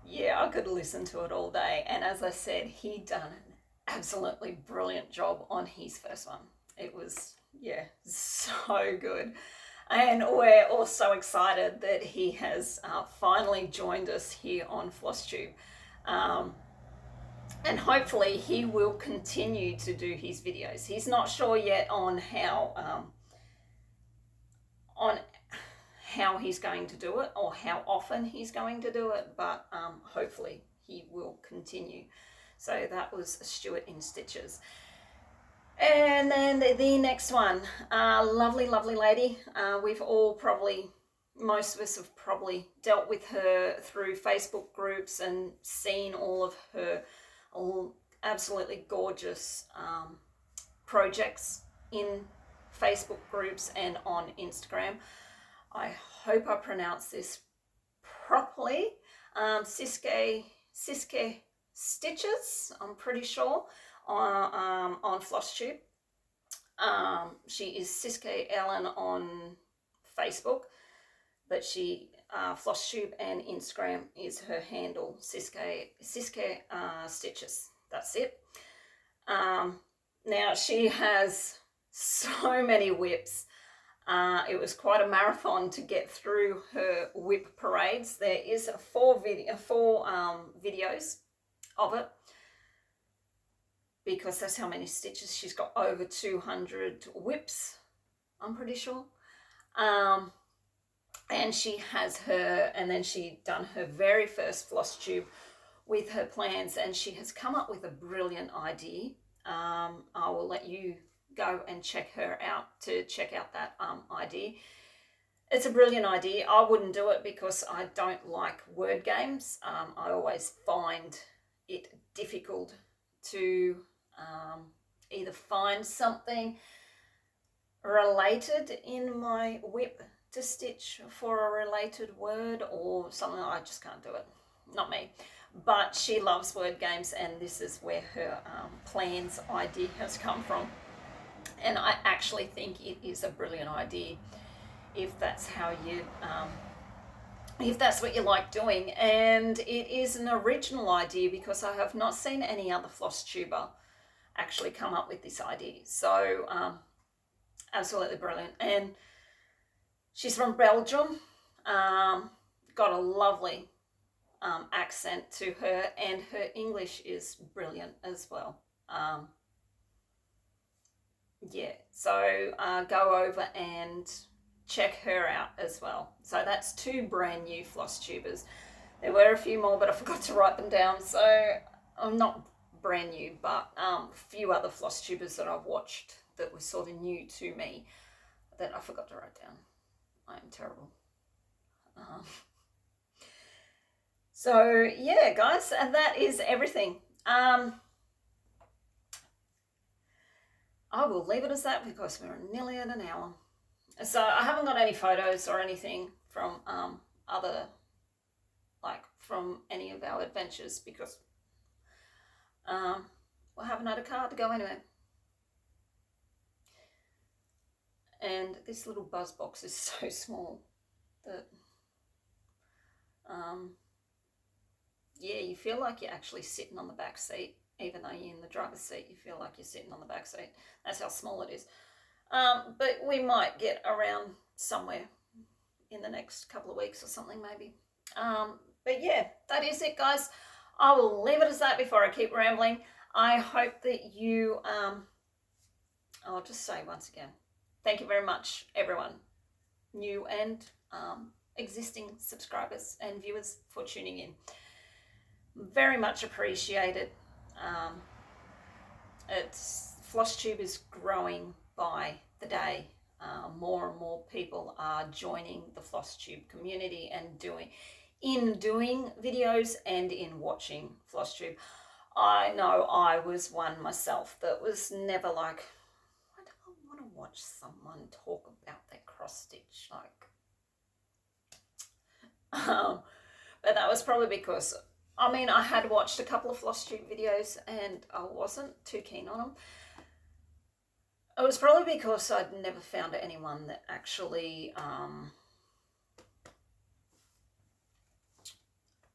yeah, I could listen to it all day. And as I said, he done an absolutely brilliant job on his first one. It was, yeah, so good. And we're also excited that he has finally joined us here on Flosstube. And hopefully he will continue to do his videos. He's not sure yet on how he's going to do it or how often he's going to do it, but hopefully he will continue So that was Stuart in Stitches. And then the next one, lovely lady. We've all probably, most of us have probably dealt with her through Facebook groups and seen all of her absolutely gorgeous projects in Facebook groups and on Instagram. I hope I pronounce this properly. Siske Stitches, I'm pretty sure, on Flosstube. She is Siske Ellen on Facebook, but she Flosstube and Instagram is her handle, Siske Stitches. That's it. Now she has so many whips. It was quite a marathon to get through her whip parades. There is four videos of it, because that's how many stitches. She's got over 200 whips, I'm pretty sure. And she has her, and then she done her very first Flosstube with her plans, and she has come up with a brilliant idea. I will let you go and check her out to check out that idea. It's a brilliant idea. I wouldn't do it because I don't like word games. I always find it difficult to either find something related in my whip to stitch for a related word or something. I just can't do it. Not me. But she loves word games, and this is where her plans idea has come from. And I actually think it is a brilliant idea if that's how you, if that's what you like doing. And it is an original idea because I have not seen any other Flosstuber actually come up with this idea. So absolutely brilliant. And she's from Belgium, got a lovely accent to her, and her English is brilliant as well. Yeah, so go over and check her out as well. So that's two brand new Flosstubers. There were a few more, but I forgot to write them down. So I'm not brand new, but a few other Flosstubers that I've watched that were sort of new to me that I forgot to write down. I am terrible. So yeah, guys, and that is everything. I will leave it as that because we're nearly at an hour. So I haven't got any photos or anything from from any of our adventures because we haven't had a car to go anywhere. And this little buzz box is so small that yeah, you feel like you're actually sitting on the back seat. Even though you're in the driver's seat, you feel like you're sitting on the back seat. That's how small it is. But we might get around somewhere in the next couple of weeks or something maybe. But yeah, that is it, guys. I will leave it as that before I keep rambling. I hope that you, I'll just say once again, thank you very much, everyone, new and existing subscribers and viewers, for tuning in. Very much appreciated. Flosstube is growing by the day. More and more people are joining the Flosstube community and doing videos and in watching Flosstube. I know I was one myself that was never like, I don't want to watch someone talk about their cross stitch, but that was probably because I had watched a couple of Flosstube videos and I wasn't too keen on them. It was probably because I'd never found anyone that actually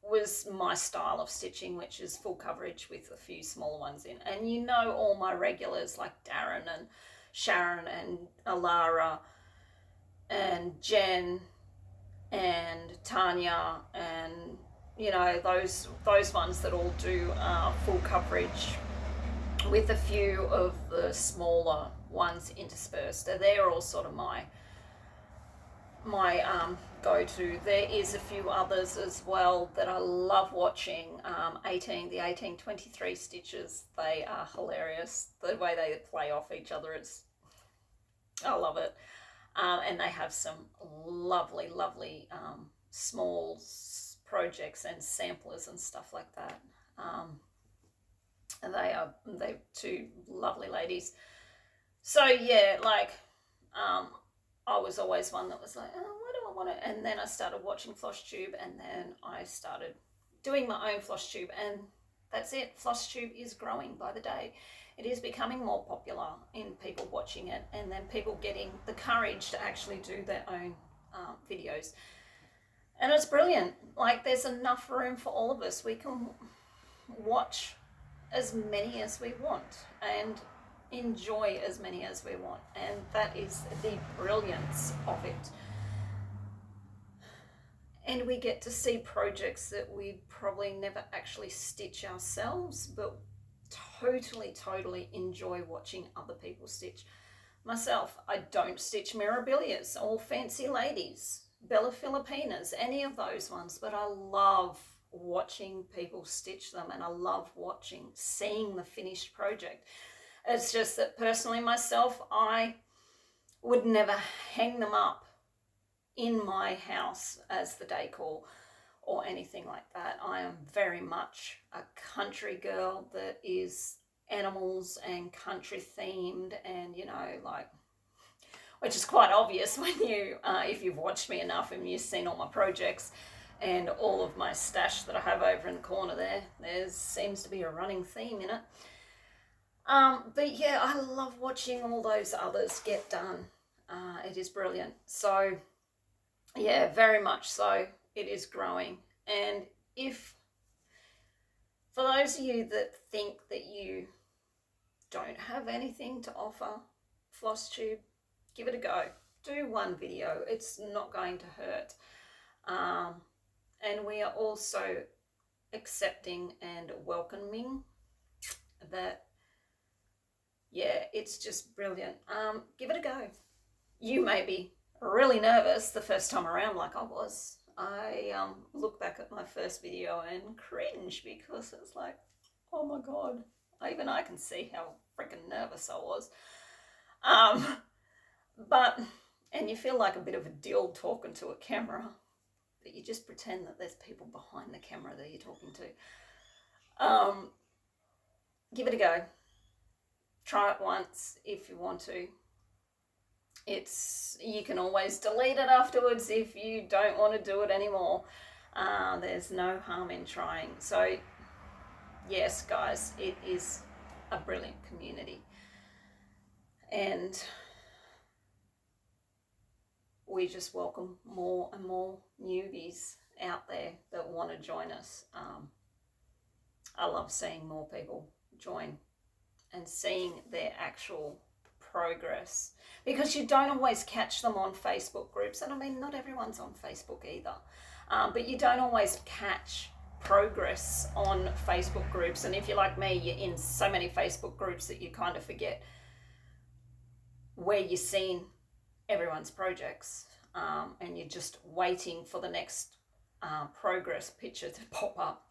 was my style of stitching, which is full coverage with a few smaller ones in. And you know, all my regulars like Darren and Sharon and Alara and Jen and Tanya and you know, those ones that all do full coverage with a few of the smaller ones interspersed. They're all sort of my go to. There is a few others as well that I love watching. The 1823 stitches, they are hilarious. The way they play off each other, I love it. And they have some lovely, lovely small projects and samplers and stuff like that. And they're two lovely ladies. So yeah, like I was always one that was like, oh, what do I want to? And then I started watching Flosstube, and then I started doing my own Flosstube, and that's it. Flosstube is growing by the day. It is becoming more popular in people watching it, and then people getting the courage to actually do their own videos. And it's brilliant. Like, there's enough room for all of us. We can watch as many as we want and enjoy as many as we want, and that is the brilliance of it. And we get to see projects that we probably never actually stitch ourselves, but totally enjoy watching other people stitch. Myself, I don't stitch Mirabilias or Fancy Ladies, Bella Filipinas, any of those ones, but I love watching people stitch them, and I love seeing the finished project. It's just that personally myself, I would never hang them up in my house as the decor or anything like that. I am very much a country girl that is animals and country themed, and like, which is quite obvious when you, if you've watched me enough and you've seen all my projects and all of my stash that I have over in the corner there seems to be a running theme in it. But yeah, I love watching all those others get done. It is brilliant. So yeah, very much so. It is growing. And for those of you that think that you don't have anything to offer Flosstube, give it a go. Do one video. It's not going to hurt. And we are also accepting and welcoming that. Yeah, it's just brilliant. Give it a go. You may be really nervous the first time around, like I was. I look back at my first video and cringe, because it's like, oh my God, even I can see how freaking nervous I was. And you feel like a bit of a dill talking to a camera, but you just pretend that there's people behind the camera that you're talking to. Give it a go. Try it once if you want to. You can always delete it afterwards if you don't want to do it anymore. There's no harm in trying. So yes, guys, it is a brilliant community, and we just welcome more and more newbies out there that want to join us. I love seeing more people join and seeing their actual progress, because you don't always catch them on Facebook groups. And I mean, not everyone's on Facebook either, but you don't always catch progress on Facebook groups. And if you're like me, you're in so many Facebook groups that you kind of forget where you're seeing everyone's projects, and you're just waiting for the next progress picture to pop up.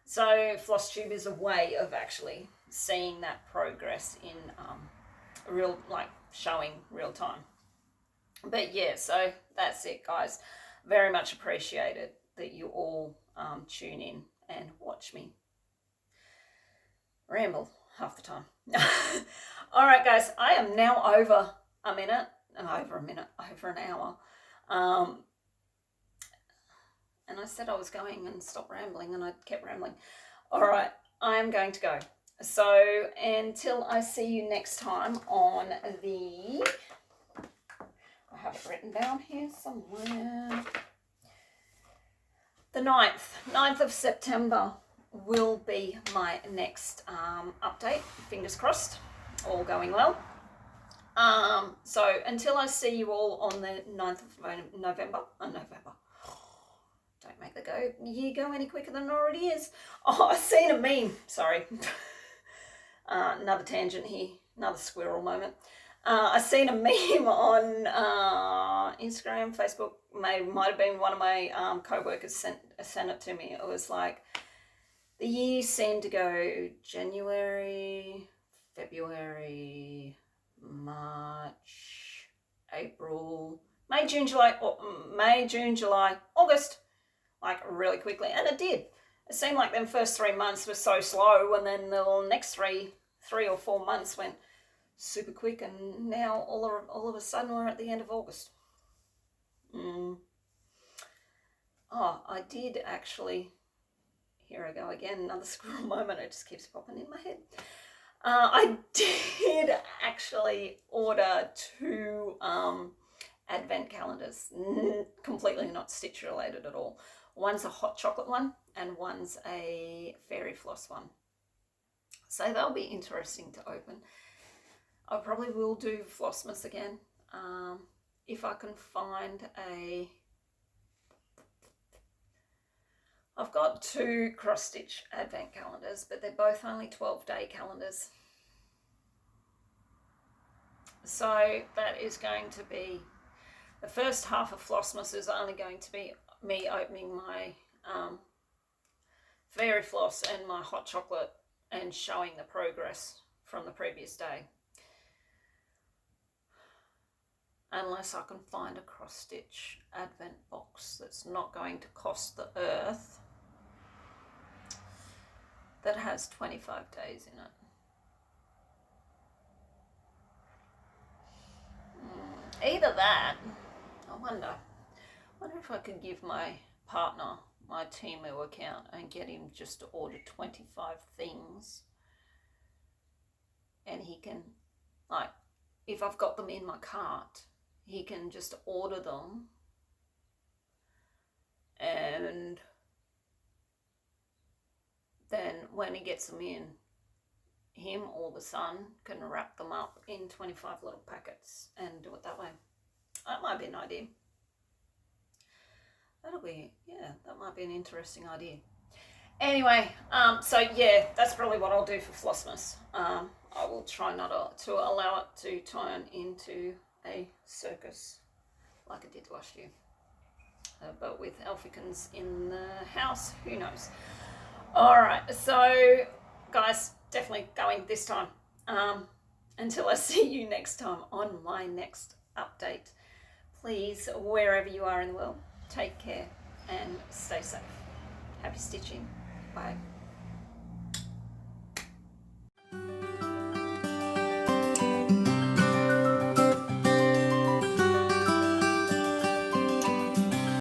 So Flosstube is a way of actually seeing that progress in showing real time. But yeah, so that's it, guys. Very much appreciated that you all tune in and watch me ramble half the time. All right, guys, I am now over an hour. And I said I was going and stop rambling, and I kept rambling. All right, I am going to go. So until I see you next time on I have it written down here somewhere. The 9th of September will be my next update. Fingers crossed, all going well. So until I see you all on the 9th of November. Don't make the year go any quicker than it already is. Oh, I've seen a meme. Sorry. Another tangent here. Another squirrel moment. I seen a meme on Instagram, Facebook. Might have been one of my co-workers sent it to me. It was like, the years seem to go January, February, March, April, May, June, July, August, like really quickly. And it did. It seemed like them first 3 months were so slow, and then the next three or 4 months went super quick, and now all of a sudden we're at the end of August. Oh, I did actually, here I go again, another squirrel moment, it just keeps popping in my head. I did actually order 2 advent calendars, completely not Stitch related at all. One's a hot chocolate one and one's a fairy floss one. So they'll be interesting to open. I probably will do Flossmas again. If I can find I've got 2 cross stitch advent calendars, but they're both only 12-day calendars. So that is going to be, the first half of Flossmas is only going to be me opening my fairy floss and my hot chocolate and showing the progress from the previous day. Unless I can find a cross stitch advent box that's not going to cost the earth, that has 25 days in it. Either that, I wonder if I could give my partner my Temu account and get him just to order 25 things, and he can, like, if I've got them in my cart, he can just order them, and then when he gets them in, him or the son can wrap them up in 25 little packets and do it that way. That might be an idea. That might be an interesting idea. Anyway, so yeah, that's probably what I'll do for Flossmas. I will try not to allow it to turn into a circus like I did last year. But with Elfikins in the house, who knows? All right, so guys, definitely going this time. Until I see you next time on my next update, please, wherever you are in the world, take care and stay safe. Happy stitching. Bye.